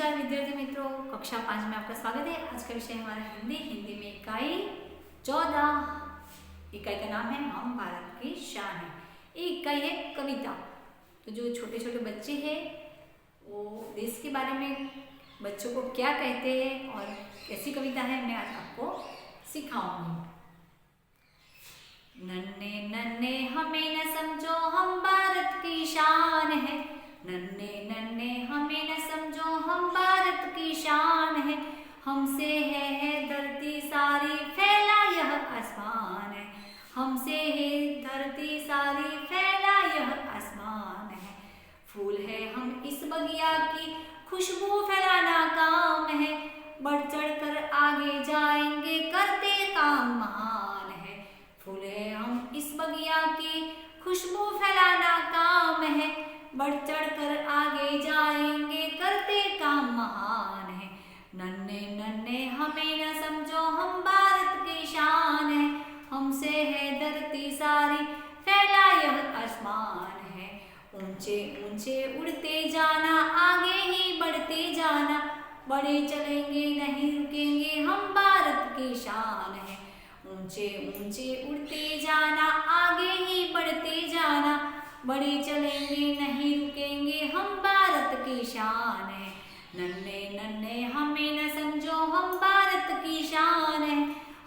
नमस्कार विद्यार्थी मित्रों, कक्षा 5 में आपका स्वागत है। आज का विषय हमारा हिंदी में इकाई 14। इकाई का नाम है हम भारत की शान है। ये इकाई है कविता। तो जो छोटे छोटे बच्चे हैं वो देश के बारे में बच्चों को क्या कहते हैं और कैसी कविता है मैं आज आपको सिखाऊंगी। नन्हे नन्हे हमें न समझो, हम भारत की शान है। नन्हे नन्हे हमें न समझो, हम भारत की शान है। हमसे है धरती सारी, फैला यह आसमान है। हमसे है धरती सारी, फैला यह आसमान है। फूल है हम इस बगिया की, खुशबू फैलाना काम है। बढ़ चढ़ कर आगे जाएंगे, करते काम महान है। फूल है हम इस बगिया की, खुशबू फैलाना काम है। बढ़ चढ़ कर आगे जाएंगे, करते काम महान है। नन्हे नन्हे हमें न समझो, हम भारत की शान है। हमसे है धरती सारी, फैला यह आसमान है। ऊंचे ऊंचे उड़ते जाना, आगे ही बढ़ते जाना। बड़े चलेंगे नहीं रुकेंगे, हम भारत की शान है। ऊंचे ऊंचे उड़ते जाना, आगे ही बढ़ते जाना। बड़े चलेंगे नहीं रुकेंगे, हम भारत की शान है। नन्हे नन्हे हमें न समझो, हम भारत की शान है।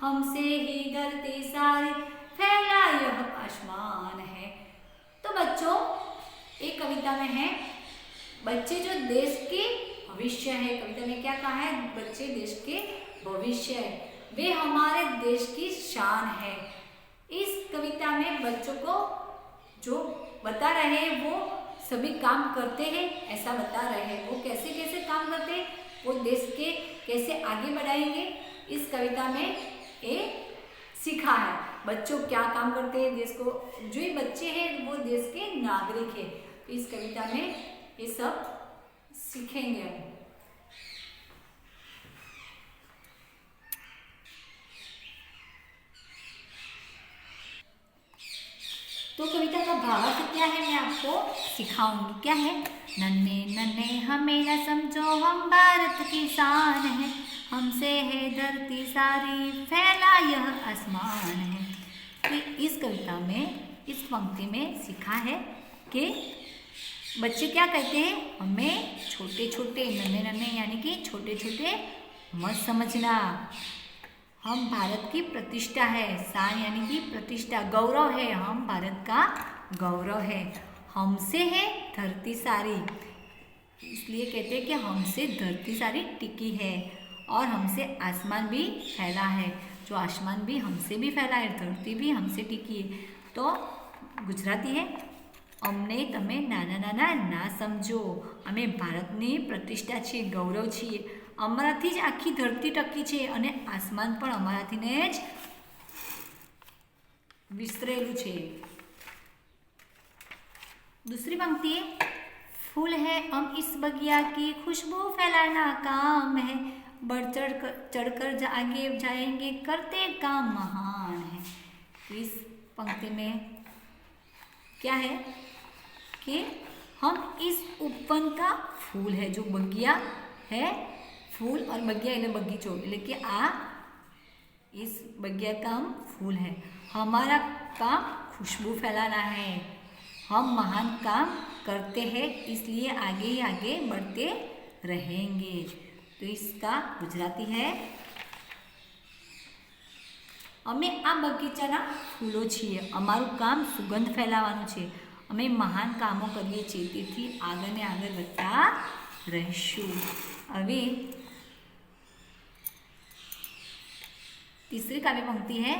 हमसे ही धरती सारी, फैला यह आसमान है। तो बच्चों, एक कविता में है बच्चे जो देश के भविष्य है। कविता में क्या कहा है? बच्चे देश के भविष्य है, वे हमारे देश की शान है। इस कविता में बच्चों को जो बता रहे हैं वो सभी काम करते हैं, ऐसा बता रहे हैं। वो कैसे कैसे काम करते हैं, वो देश के कैसे आगे बढ़ाएंगे, इस कविता में ये सीखा है। बच्चों क्या काम करते हैं देश को, जो ये बच्चे हैं वो देश के नागरिक है। तो इस कविता में ये सब सीखेंगे हम। तो कविता का भावार्थ क्या है मैं आपको सिखाऊंगी। क्या है? नन्हे नन्हे हमें न समझो, हम भारत की शान है। हमसे है धरती सारी, फैला यह आसमान है। तो इस कविता में, इस पंक्ति में सीखा है कि बच्चे क्या कहते हैं, हमें छोटे छोटे, नन्हे नन्हे यानी कि छोटे छोटे मत समझना। हम भारत की प्रतिष्ठा है, शान यानी कि प्रतिष्ठा, गौरव है। हम भारत का गौरव है। हमसे है धरती सारी, इसलिए कहते हैं कि हमसे धरती सारी टिकी है और हमसे आसमान भी फैला है। जो आसमान भी हमसे भी फैला है, धरती भी हमसे टिकी है। तो गुजराती है, અમને તમે નાના નાના ના સમજો, અમે ભારતની પ્રતિષ્ઠા છીએ, ગૌરવ છીએ। અમારાથી જ આખી ધરતી ટકી છે અને આસમાન પણ અમારાથીને જ વિસ્તરેલું છે। दूसरी पंक्ति है, फूल है हम इस बगिया की, खुशबू फैलाना काम है। बढ़ चढ़कर आगे जाएंगे, करते काम महान है। इस पंक्ति में क्या है कि हम इस उपवन का फूल है, जो बगिया है, फूल और बगिया એટલે બગીચો એટલે કે આ इस बगिया का हम फूल है। हमारा काम खुशबू फैलाना है। हम महान काम करते हैं, इसलिए आगे ही आगे बढ़ते रहेंगे। तो इसका गुजराती है, અમે આ બગીચાના ફૂલો છીએ, અમારું કામ સુગંધ ફેલાવવાનું છે। અમે મહાન કામો કરીએ છીએ, તેથી આગળ ને આગળ વધતા રહીશું। હવે तीसरी काव्य पंक्ति है,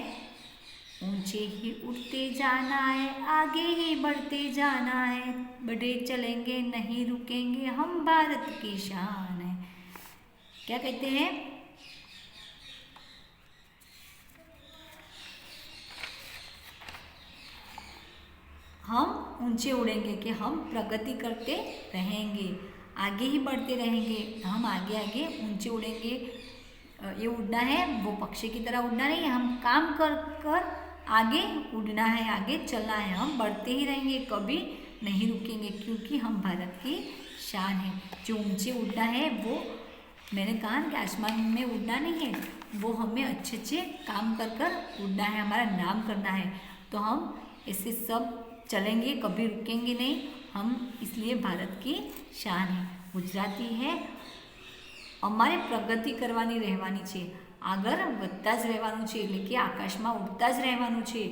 ऊंचे ही उठते जाना है, आगे ही बढ़ते जाना है। बढ़े चलेंगे नहीं रुकेंगे, हम भारत की शान है। क्या कहते हैं? हम ऊंचे उड़ेंगे कि हम प्रगति करते रहेंगे, आगे ही बढ़ते रहेंगे। हम आगे आगे ऊंचे उड़ेंगे। ये उड़ना है, वो पक्षी की तरह उड़ना नहीं, हम काम कर कर आगे उड़ना है, आगे चलना है। हम बढ़ते ही रहेंगे, कभी नहीं रुकेंगे, क्योंकि हम भारत की शान है। जो ऊंचे उड़ना है वो, मैंने कहा कि आसमान में उड़ना नहीं है, वो हमें अच्छे अच्छे काम कर कर उड़ना है, हमारा नाम करना है। तो हम ऐसे सब चलेंगे, कभी रुकेंगे नहीं हम, इसलिए भारत की शान है। गुजराती है, અમારે પ્રગતિ કરવાની રહેવાની છે, આગળ વધતા જ રહેવાનું છે, એટલે કે આકાશમાં ઉડતા જ રહેવાનું છે।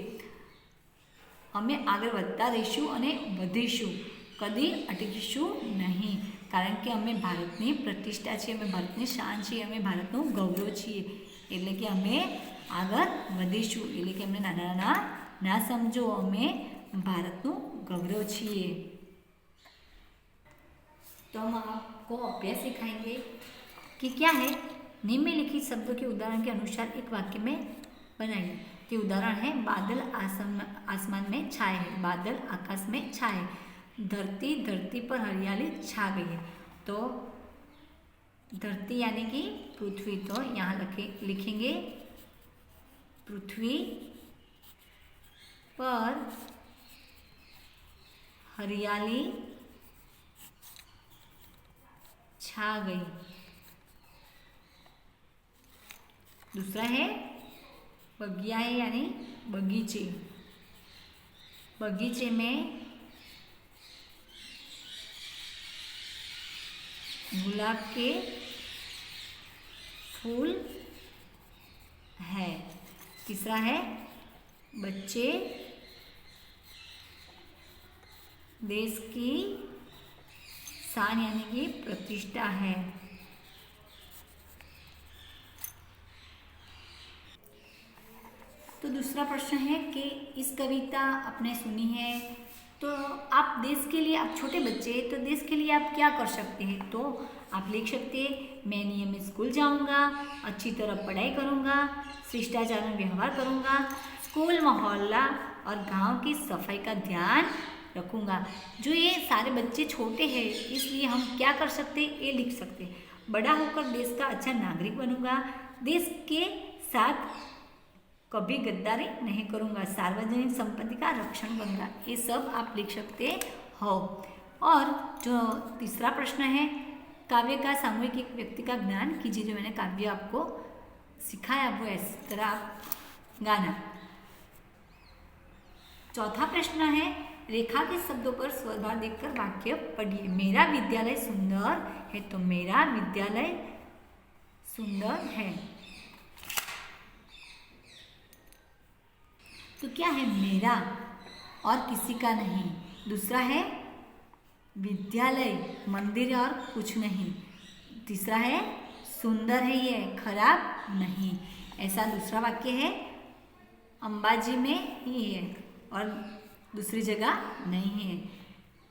અમે આગળ વધતા રહીશું અને વધીશું, કદી અટકીશું નહીં, કારણ કે અમે ભારતની પ્રતિષ્ઠા છીએ, અમે ભારતની શાન છીએ, અમે ભારતનું ગૌરવ છીએ, એટલે કે અમે આગળ વધીશું, એટલે કે અમને નાના નાના ના સમજો, અમે ભારતનું गौरव છીએ। तो हम आपको अभ्यास सिखाएंगे कि क्या है, निम्नलिखित शब्दों के उदाहरण के अनुसार एक वाक्य में बनाइए। तो उदाहरण है, बादल आसमान में छाए है, बादल आकाश में छाए, धरती पर हरियाली छा गई है। तो धरती यानी कि पृथ्वी, तो यहाँ लिखेंगे पृथ्वी पर हरियाली छा गई। दूसरा है बगिया है, यानी बगीचे, बगीचे में गुलाब के फूल है। तीसरा है बच्चे देश की शान यानी कि प्रतिष्ठा है। तो दूसरा प्रश्न है कि इस कविता आपने सुनी है, तो आप देश के लिए, आप छोटे बच्चे, तो देश के लिए आप क्या कर सकते हैं? तो आप लिख सकते हैं, मैं नियमित स्कूल जाऊंगा, अच्छी तरह पढ़ाई करूंगा, शिष्टाचार में व्यवहार करूंगा, स्कूल, मोहल्ला और गांव की सफाई का ध्यान रखूंगा। जो ये सारे बच्चे छोटे हैं, इसलिए हम क्या कर सकते हैं, ये लिख सकते हैं। बड़ा होकर देश का अच्छा नागरिक बनूंगा, देश के साथ कभी गद्दारी नहीं करूंगा, सार्वजनिक संपत्ति का रक्षण करूंगा, ये सब आप लिख सकते हो। और जो तीसरा प्रश्न है, काव्य का सामूहिक एक व्यक्ति का ज्ञान कीजिए। जो मैंने काव्य आपको सिखाया वो इस तरह आप गाना। चौथा प्रश्न है, रेखा के शब्दों पर स्वरभार देखकर वाक्य पढ़िए। मेरा विद्यालय सुंदर है, तो मेरा विद्यालय सुंदर है। तो क्या है, मेरा और किसी का नहीं। दूसरा है विद्यालय, मंदिर और कुछ नहीं। तीसरा है सुंदर है, ये खराब नहीं। ऐसा दूसरा वाक्य है, अंबाजी में ही है और दूसरी जगह नहीं है।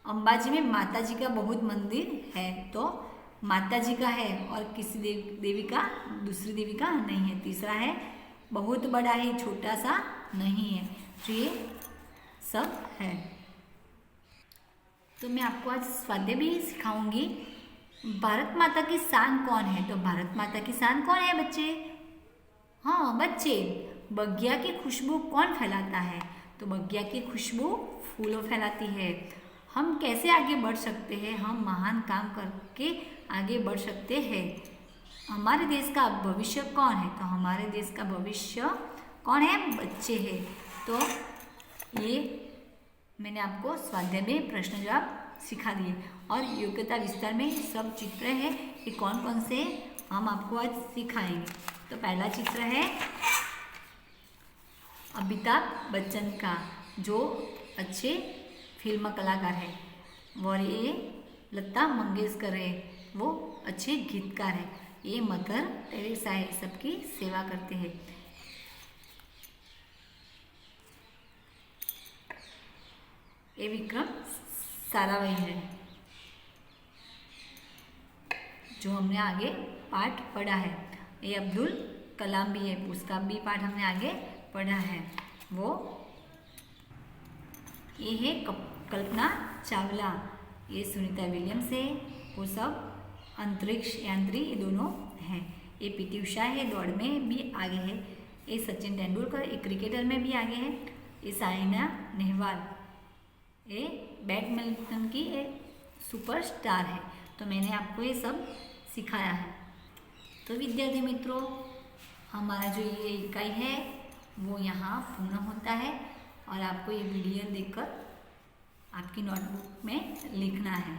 अंबाजी में माता जी का बहुत मंदिर है, तो माता जी का है और किसी देवी का, दूसरी देवी का नहीं है। तीसरा है बहुत बड़ा है, छोटा सा नहीं है। तो ये सब है। तो मैं आपको आज स्वाध्याय भी सिखाऊंगी। भारत माता की शान कौन है? तो भारत माता की शान कौन है बच्चे? हाँ बच्चे, बगिया की खुशबू कौन फैलाता है? तो बगिया की खुशबू फूलों फैलाती है। हम कैसे आगे बढ़ सकते हैं? हम महान काम करके आगे बढ़ सकते हैं। हमारे देश का भविष्य कौन है? तो हमारे देश का भविष्य कौन है? बच्चे हैं। तो ये मैंने आपको स्वाध्याय में प्रश्न जवाब सिखा दिए और योग्यता विस्तार में सब चित्र है, ये कौन कौन से हम आपको आज सिखाएंगे। तो पहला चित्र है अमिताभ बच्चन का, जो अच्छे फिल्म कलाकार है, और ये लता मंगेशकर है, वो अच्छे गीतकार है। ये मदर टेरेसा है, सबकी सेवा करते हैं। ये विक्रम साराभाई है, जो हमने आगे पाठ पढ़ा है। ये अब्दुल कलाम भी है, उसका भी पाठ हमने आगे पढ़ा है। वो ये है कल्पना चावला, ये सुनीता विलियम्स है, वो सब अंतरिक्ष यात्री ये दोनों हैं। ये पीटी उषा है, दौड़ में भी आगे है। ये सचिन तेंदुलकर, ये क्रिकेटर में भी आगे है। ये साइना नेहवाल, ये बैडमिंटन की एक सुपरस्टार है। तो मैंने आपको ये सब सिखाया है। तो विद्यार्थी मित्रों, हमारा जो ये इकाई है वो यहाँ पूर्ण होता है और आपको ये वीडियो देखकर आपकी नोटबुक में लिखना है।